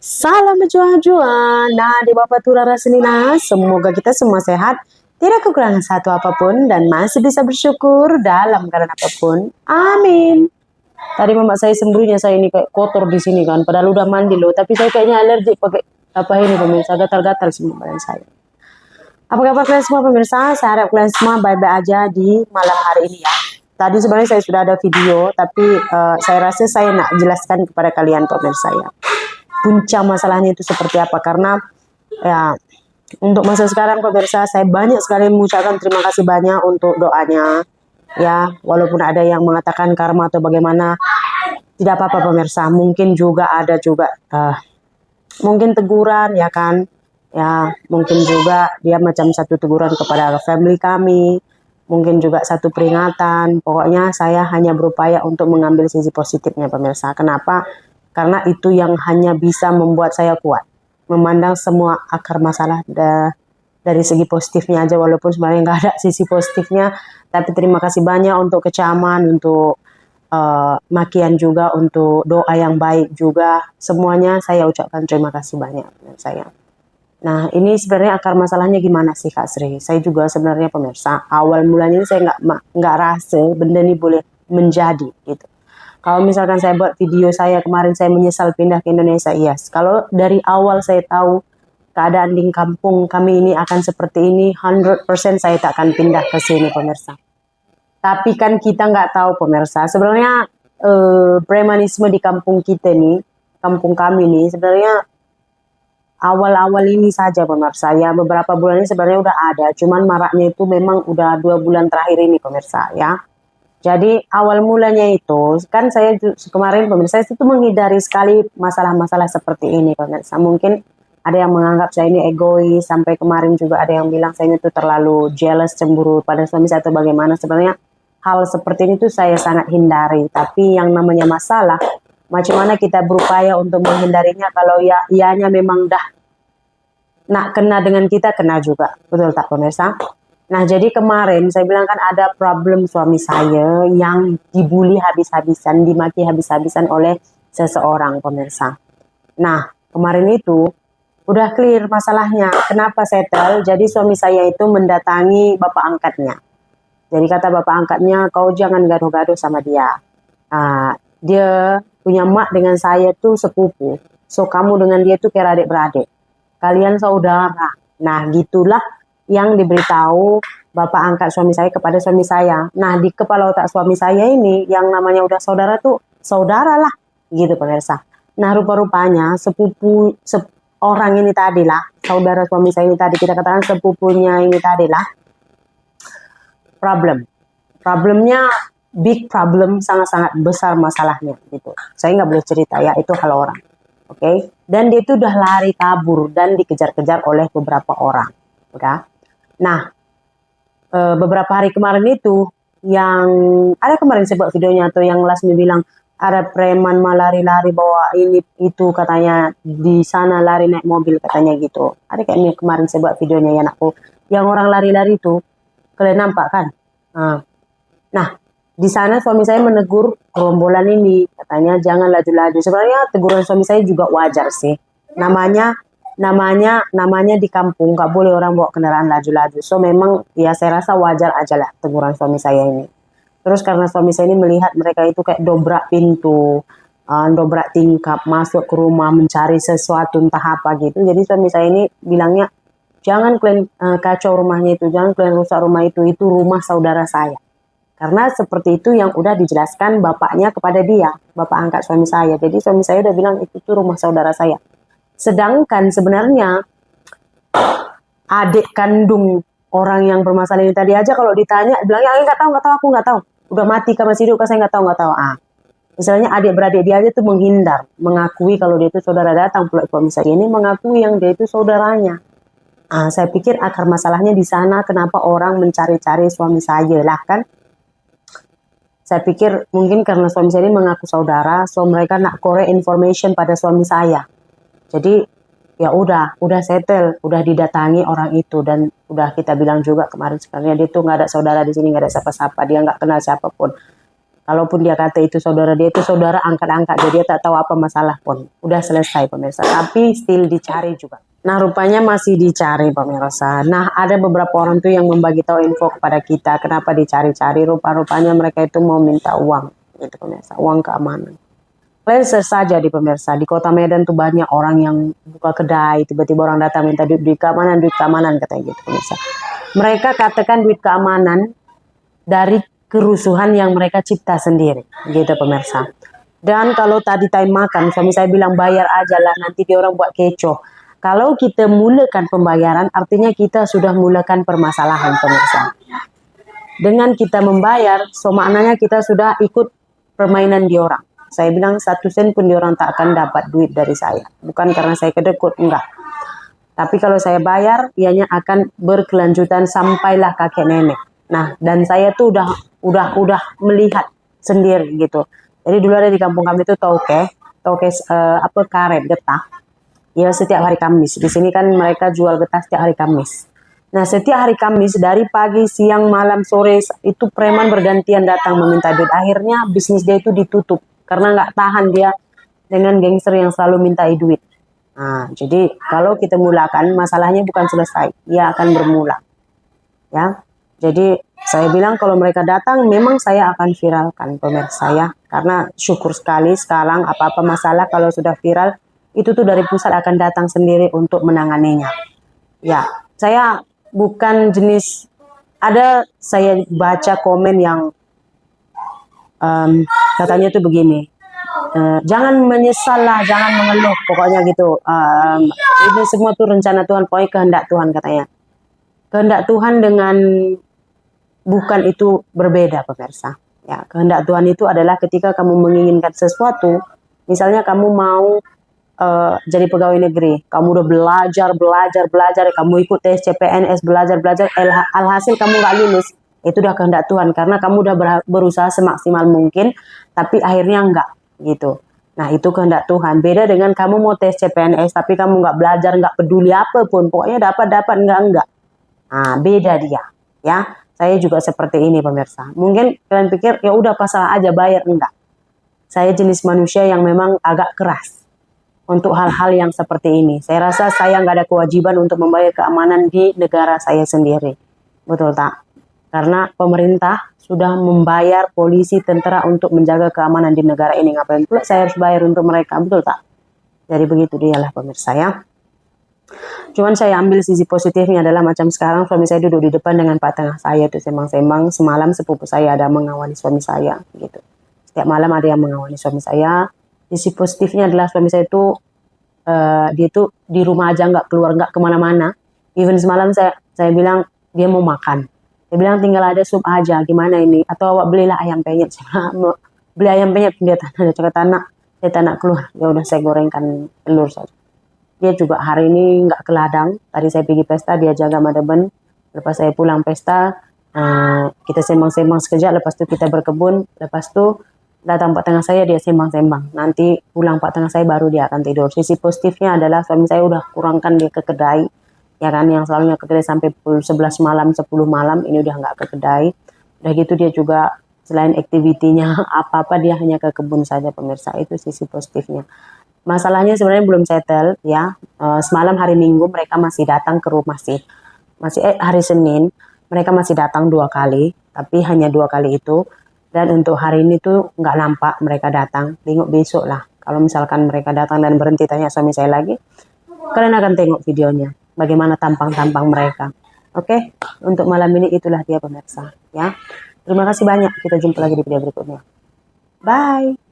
Salam berjuang-juang. Nah, di Bapak Turara Senina, semoga kita semua sehat, tidak kekurangan satu apapun, dan masih bisa bersyukur dalam keadaan apapun. Amin. Tadi mama saya sembunyinya saya ini kayak kotor di sini kan, padahal udah mandi loh, tapi saya kayaknya alergi pakai apa ini pemirsa, gatal-gatal semua badan saya. Apa kabar kalian semua pemirsa? Saya harap kalian semua baik-baik aja di malam hari ini ya. Tadi sebenarnya saya sudah ada video, tapi saya rasa saya nak jelaskan kepada kalian pemirsa ya. Punca masalahnya itu seperti apa, karena ya untuk masa sekarang pemirsa saya banyak sekali mengucapkan terima kasih banyak untuk doanya ya, walaupun ada yang mengatakan karma atau bagaimana, tidak apa-apa pemirsa, mungkin juga ada juga mungkin teguran ya kan ya, mungkin juga dia macam satu teguran kepada family kami, mungkin juga satu peringatan. Pokoknya saya hanya berupaya untuk mengambil sisi positifnya pemirsa. Kenapa? Karena itu yang hanya bisa membuat saya kuat. Memandang semua akar masalah dari segi positifnya aja, walaupun sebenarnya nggak ada sisi positifnya. Tapi terima kasih banyak untuk kecaman, untuk makian juga, untuk doa yang baik juga. Semuanya saya ucapkan terima kasih banyak saya. Nah, ini sebenarnya akar masalahnya gimana sih Kak Sri? Saya juga sebenarnya pemirsa, awal mulanya ini saya nggak rasa benda ini boleh menjadi gitu. Kalau misalkan saya buat video saya kemarin saya menyesal pindah ke Indonesia, yes. Kalau dari awal saya tahu keadaan di kampung kami ini akan seperti ini, 100% saya tak akan pindah ke sini pemirsa. Tapi kan kita nggak tahu pemirsa, sebenarnya premanisme di kampung kita nih, kampung kami nih sebenarnya awal-awal ini saja pemirsa ya, beberapa bulan ini sebenarnya udah ada, cuman maraknya itu memang udah 2 bulan terakhir ini pemirsa ya. Jadi awal mulanya itu kan saya kemarin pemirsa itu menghindari sekali masalah-masalah seperti ini pemirsa. Mungkin ada yang menganggap saya ini egois, sampai kemarin juga ada yang bilang saya itu terlalu jealous, cemburu pada suami saya atau bagaimana. Sebenarnya hal seperti ini tuh saya sangat hindari. Tapi yang namanya masalah, macam mana kita berupaya untuk menghindarinya, kalau ya ianya memang dah nak kena dengan kita, kena juga. Betul tak pemirsa? Nah, jadi kemarin saya bilang kan ada problem suami saya yang dibully habis-habisan, dimaki habis-habisan oleh seseorang pemirsa. Nah, kemarin itu udah clear masalahnya. Kenapa settle? Jadi suami saya itu mendatangi bapak angkatnya. Jadi kata bapak angkatnya, kau jangan gaduh-gaduh sama dia. Dia punya mak dengan saya tuh sepupu. So, kamu dengan dia tuh kayak adik-beradik. Kalian saudara. Nah, gitulah yang diberitahu bapak angkat suami saya kepada suami saya. Nah, di kepala otak suami saya ini yang namanya udah saudara tuh saudara lah gitu pemirsa. Nah, rupa-rupanya sepupu orang ini tadi lah, saudara suami saya ini tadi, kita katakan sepupunya ini tadi lah, problemnya big problem, sangat-sangat besar masalahnya gitu. Saya nggak boleh cerita ya, itu hal orang. Oke. Dan dia itu udah lari kabur dan dikejar-kejar oleh beberapa orang. Oke. Nah, beberapa hari kemarin itu, yang ada kemarin saya buat videonya tuh, yang Lasmi bilang ada preman lari-lari bawa ini itu katanya, di sana lari naik mobil katanya gitu. Ada kayaknya kemarin saya buat videonya ya anakku, yang orang lari-lari itu, kalian nampak kan? Nah, di sana suami saya menegur gerombolan ini, katanya jangan laju-laju. Sebenarnya teguran suami saya juga wajar sih. Namanya di kampung nggak boleh orang bawa kendaraan laju-laju. So memang ya saya rasa wajar aja lah teguran suami saya ini. Terus karena suami saya ini melihat mereka itu kayak dobrak pintu, dobrak tingkap, masuk ke rumah mencari sesuatu entah apa gitu. Jadi suami saya ini bilangnya, jangan kalian kacau rumahnya itu, jangan kalian rusak rumah itu rumah saudara saya. Karena seperti itu yang udah dijelaskan bapaknya kepada dia, bapak angkat suami saya. Jadi suami saya udah bilang itu tuh rumah saudara saya. Sedangkan sebenarnya adik kandung orang yang bermasalah ini tadi aja kalau ditanya bilangnya nggak tahu, aku nggak tahu, udah mati kan masih hidup kan saya nggak tahu. Misalnya adik-beradik dia aja tuh menghindar, mengakui kalau dia itu saudara, datang pula suami saya ini mengakui yang dia itu saudaranya. Saya pikir akar masalahnya di sana, kenapa orang mencari-cari suami saya lah kan. Saya pikir mungkin karena suami saya ini mengaku saudara, so mereka nak korek information pada suami saya. Jadi ya udah settle, udah didatangi orang itu, dan udah kita bilang juga kemarin sebenarnya dia tuh nggak ada saudara di sini, nggak ada siapa-siapa, dia nggak kenal siapapun. Kalaupun dia kata itu saudara, dia itu saudara angkat-angkat, jadi dia tak tahu apa masalah pun. Udah selesai pemirsa, tapi still dicari juga. Nah, rupanya masih dicari pemirsa. Nah, ada beberapa orang tuh yang membagi tahu info kepada kita, kenapa dicari-cari. Rupa-rupanya mereka itu mau minta uang, gitu pemirsa, uang keamanan. Kalian search saja di pemirsa, di kota Medan tuh banyak orang yang buka kedai, tiba-tiba orang datang minta duit keamanan katanya gitu pemirsa. Mereka katakan duit keamanan dari kerusuhan yang mereka cipta sendiri, gitu pemirsa. Dan kalau tadi time makan, suami saya bilang bayar aja lah, nanti dia orang buat kecoh. Kalau kita mulakan pembayaran, artinya kita sudah mulakan permasalahan pemirsa. Dengan kita membayar, so maknanya kita sudah ikut permainan di orang. Saya bilang 1 sen pun di orang tak akan dapat duit dari saya. Bukan karena saya kedekut, enggak. Tapi kalau saya bayar, ianya akan berkelanjutan sampailah kakek nenek. Nah, dan saya tuh udah melihat sendiri gitu. Jadi dulu ada di kampung kami itu toke karet getah. Ya setiap hari Kamis. Di sini kan mereka jual getah setiap hari Kamis. Nah, setiap hari Kamis dari pagi, siang, malam, sore itu preman bergantian datang meminta duit. Akhirnya bisnis dia itu ditutup karena nggak tahan dia dengan gangster yang selalu minta duit. Nah, jadi kalau kita mulakan, masalahnya bukan selesai, dia akan bermula. Ya, jadi saya bilang kalau mereka datang, memang saya akan viralkan pemirsa ya, karena syukur sekali sekarang apa-apa masalah kalau sudah viral, itu tuh dari pusat akan datang sendiri untuk menanganinya. Ya, saya bukan jenis, saya baca komen yang katanya tuh begini, jangan menyesal lah, jangan mengeluh, pokoknya gitu. Ini semua tuh rencana Tuhan, pokoknya kehendak Tuhan katanya. Kehendak Tuhan dengan bukan itu berbeda pemirsa. Ya, kehendak Tuhan itu adalah ketika kamu menginginkan sesuatu, misalnya kamu mau jadi pegawai negeri, kamu udah belajar, kamu ikut tes CPNS, belajar, alhasil kamu nggak lulus, itu udah kehendak Tuhan, karena kamu udah berusaha semaksimal mungkin, tapi akhirnya enggak, gitu. Nah, itu kehendak Tuhan. Beda dengan kamu mau tes CPNS, tapi kamu nggak belajar, nggak peduli apapun, pokoknya dapat, enggak. Nah, beda dia, ya. Saya juga seperti ini pemirsa. Mungkin kalian pikir, ya udah pasrah aja bayar, enggak. Saya jenis manusia yang memang agak keras untuk hal-hal yang seperti ini. Saya rasa saya nggak ada kewajiban untuk membayar keamanan di negara saya sendiri. Betul tak? Karena pemerintah sudah membayar polisi, tentara untuk menjaga keamanan di negara ini. Ngapain pula saya harus bayar untuk mereka? Betul tak? Jadi begitu dialah pemirsa ya. Cuman saya ambil sisi positifnya adalah macam sekarang suami saya duduk di depan dengan Pak Tengah saya itu semang-semang. Semalam sepupu saya ada mengawali suami saya gitu. Setiap malam ada yang mengawali suami saya. Sisi positifnya adalah suami saya itu dia tuh di rumah aja, nggak keluar, nggak kemana-mana. Even semalam saya bilang dia mau makan, dia bilang tinggal ada sup aja, gimana ini, atau awak belilah ayam penyet. Beli ayam penyet, dia tak nak keluar, ya udah saya gorengkan telur saja. Dia juga hari ini nggak ke ladang, tadi saya pergi pesta, dia jaga Madeben. Lepas saya pulang pesta, kita sembang-sembang sekejap, lepas itu kita berkebun, lepas itu datang Pak Tengah saya, dia sembang-sembang. Nanti pulang Pak Tengah saya baru dia akan tidur. Sisi positifnya adalah suami saya udah kurangkan dia ke kedai. Ya kan, yang selalunya ke kedai sampai pukul 11 malam, 10 malam, ini udah nggak ke kedai. Udah gitu dia juga selain aktivitinya apa-apa dia hanya ke kebun saja pemirsa. Itu sisi positifnya. Masalahnya sebenarnya belum settle ya. Semalam hari Minggu mereka masih datang ke rumah sih. Hari Senin mereka masih datang 2 kali, tapi hanya 2 kali itu. Dan untuk hari ini tuh nggak nampak mereka datang. Tengok besok lah. Kalau misalkan mereka datang dan berhenti tanya suami saya lagi, kalian akan tengok videonya. Bagaimana tampang-tampang mereka. Oke? Untuk malam ini itulah dia pemirsa. Ya. Terima kasih banyak. Kita jumpa lagi di video berikutnya. Bye.